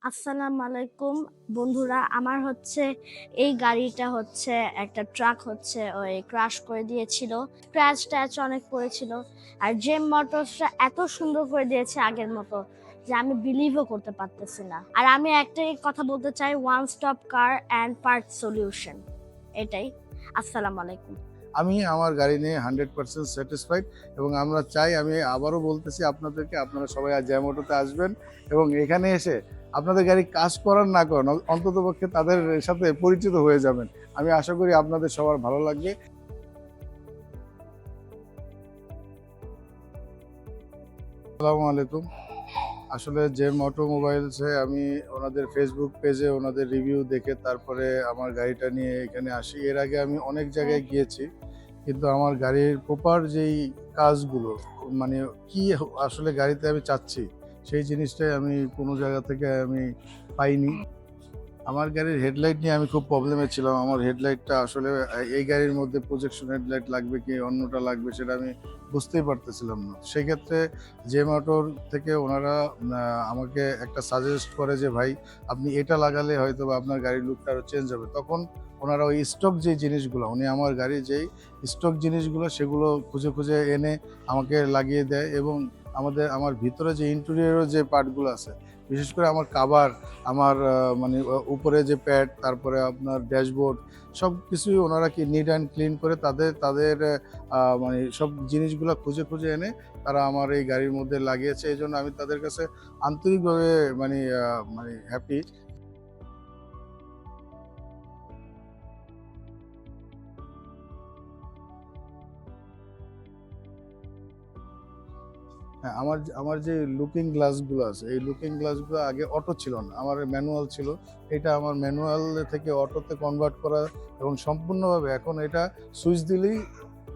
আসসালামু আলাইকুম বন্ধুরা, আমার হচ্ছে এই গাড়িটা হচ্ছে একটা ট্রাক হচ্ছে ওই ক্রাশ করে দিয়েছিল। স্ক্র্যাচ ট্যাচ অনেক পড়েছিল। আর জেম মোটরসটা এত সুন্দর করে দিয়েছে আগের মতো যে আমি বিলিভও করতে পারতেছি না। আর আমি একটাই কথা বলতে চাই, one stop car and part solution, এটাই। আসসালামু আলাইকুম। আমি আমার গাড়ি নিয়ে 100% স্যাটিসফাইড এবং আমরা চাই, আমি আবারও বলতেছি আপনাদেরকে, আপনারা সবাই জ্যাম অটোতে আসবেন এবং এখানে এসে আপনাদের গাড়ি কাজ করার না করেন, অন্ততপক্ষে তাদের সাথে পরিচিত হয়ে যাবেন। আমি আশা করি আপনাদের সবার ভালো লাগবে। আসসালামু আলাইকুম। আসলে জেম অটোমোবাইলসে আমি ওনাদের ফেসবুক পেজে ওনাদের রিভিউ দেখে তারপরে আমার গাড়িটা নিয়ে এখানে আসি। এর আগে আমি অনেক জায়গায় গিয়েছি, কিন্তু আমার গাড়ির প্রপার যেই কাজগুলো, মানে কি আসলে গাড়িতে আমি চাচ্ছি, সেই জিনিসটাই আমি কোনো জায়গা থেকে আমি পাইনি। আমার গাড়ির হেডলাইট নিয়ে আমি খুব প্রবলেমে ছিলাম। আমার হেডলাইটটা আসলে এই গাড়ির মধ্যে প্রজেকশন হেডলাইট লাগবে কি অন্যটা লাগবে সেটা আমি বুঝতেই পারতেছিলাম না। সেক্ষেত্রে জেম অটোর থেকে ওনারা আমাকে একটা সাজেস্ট করে যে ভাই আপনি এটা লাগালে হয়তো বা আপনার গাড়ির লুকটা আরও চেঞ্জ হবে। তখন ওনারা ওই স্টক যে জিনিসগুলো, উনি আমার গাড়ির যেই স্টক জিনিসগুলো সেগুলো খুঁজে খুঁজে এনে আমাকে লাগিয়ে দেয় এবং আমার ভিতরে যে ইন্টেরিয়রের যে পার্টগুলো আছে, বিশেষ করে আমার কাভার, আমার মানে উপরে যে প্যাড, তারপরে আপনার ড্যাশবোর্ড, সব কিছুই ওনারা কি নিট অ্যান্ড ক্লিন করে তাদের মানে সব জিনিসগুলো খুঁজে খুঁজে এনে তারা আমার এই গাড়ির মধ্যে লাগিয়েছে। এই জন্য আমি তাদের কাছে আন্তরিকভাবে মানে হ্যাপি। হ্যাঁ, আমার আমার যে লুকিং গ্লাসগুলো আছে, এই লুকিং গ্লাসগুলো আগে অটো ছিল না, আমার ম্যানুয়াল ছিল। এটা আমার ম্যানুয়াল থেকে অটোতে কনভার্ট করা এবং সম্পূর্ণভাবে এখন এটা সুইচ দিলেই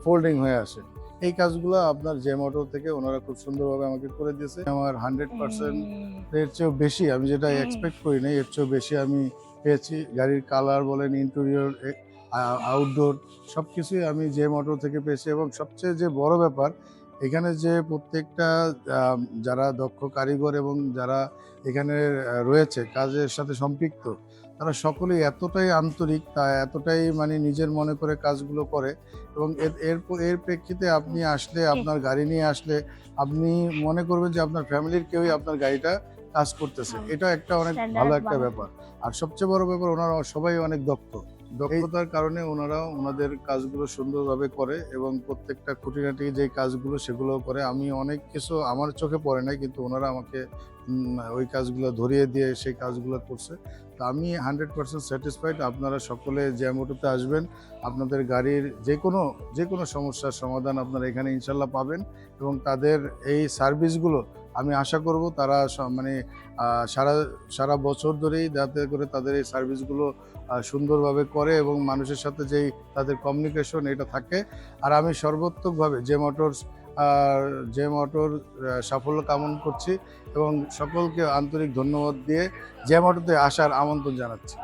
ফোল্ডিং হয়ে আসে। এই কাজগুলো আপনার জেম অটো থেকে ওনারা খুব সুন্দরভাবে আমাকে করে দিয়েছে। আমার 100% এর চেয়েও বেশি, আমি যেটা এক্সপেক্ট করি নাই এর চেয়েও বেশি আমি পেয়েছি। গাড়ির কালার বলেন, ইন্টেরিয়র, আউটডোর, সব কিছুই আমি জেম অটো থেকে পেয়েছি। এবং সবচেয়ে যে বড় ব্যাপার, এখানে যে প্রত্যেকটা যারা দক্ষ কারিগর এবং যারা এখানে রয়েছে কাজের সাথে সম্পৃক্ত, তারা সকলেই এতটাই আন্তরিক, তা এতটাই মানে নিজের মনে করে কাজগুলো করে। এবং এর প্রেক্ষিতে আপনি আসলে, আপনার গাড়ি নিয়ে আসলে আপনি মনে করবেন যে আপনার ফ্যামিলির কেউই আপনার গাড়িটা কাজ করতেছে। এটা একটা অনেক ভালো একটা ব্যাপার। আর সবচেয়ে বড় ব্যাপার, ওনারা সবাই অনেক দক্ষ। দক্ষতার কারণে ওনারা ওনাদের কাজগুলো সুন্দরভাবে করে এবং প্রত্যেকটা খুঁটিনাটি যে কাজগুলো সেগুলো করে। আমি অনেক কিছু আমার চোখে পড়ে নাই, কিন্তু ওনারা আমাকে ওই কাজগুলো ধরিয়ে দিয়ে সেই কাজগুলো করছে। তো আমি 100% স্যাটিসফাইড। আপনারা সকলে জ্যাম অটোতে আসবেন, আপনাদের গাড়ির যে কোনো সমস্যার সমাধান আপনারা এখানে ইনশাল্লাহ পাবেন। এবং তাদের এই সার্ভিসগুলো আমি আশা করব তারা মানে সারা সারা বছর ধরেই যাতে করে তাদের এই সার্ভিসগুলো সুন্দরভাবে করে এবং মানুষের সাথে যেই তাদের কমিউনিকেশন এটা থাকে। আর আমি সর্বাত্মকভাবে জেম অটোর সাফল্য কামনা করছি এবং সকলকে আন্তরিক ধন্যবাদ দিয়ে জেম অটোতে আসার আমন্ত্রণ জানাচ্ছি।